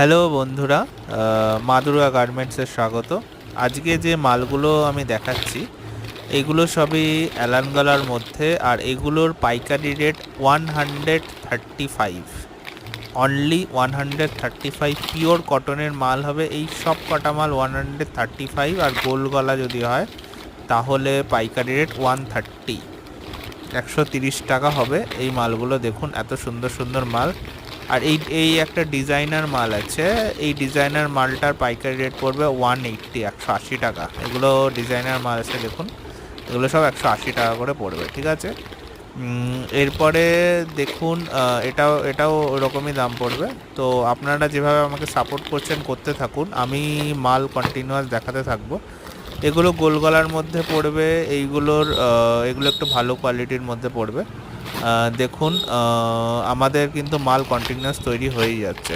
Hello বন্ধুরা, মা দুর্গা গার্মেন্টসের স্বাগত। আজকে যে মালগুলো আমি দেখাচ্ছি এগুলো সবই অ্যালানগালার মধ্যে, আর এগুলোর পাইকারি রেট 135, অনলি 135। পিওর কটনের মাল হবে এই সব কটা মাল 135, আর গোল গলা যদি হয় তাহলে পাইকারি রেট 130, 130 টাকা হবে এই মালগুলো। দেখুন এত সুন্দর সুন্দর মাল। আর এই এই একটা ডিজাইনার মাল আছে, এই ডিজাইনার মালটার পাইকারি রেট পড়বে 180, 180 টাকা। এগুলো ডিজাইনার মাল আছে, দেখুন এগুলো সব 180 টাকা করে পড়বে, ঠিক আছে। এরপরে দেখুন এটাও ওরকমই দাম পড়বে। তো আপনারা যেভাবে আমাকে সাপোর্ট করছেন করতে থাকুন, আমি মাল কন্টিনিউয়াস দেখাতে থাকবো। এগুলো গোল গলার মধ্যে পড়বে, এগুলো একটু ভালো কোয়ালিটির মধ্যে পড়বে। দেখুন আমাদের কিন্তু মাল কন্টিনিউয়াস তৈরি হয়েই যাচ্ছে।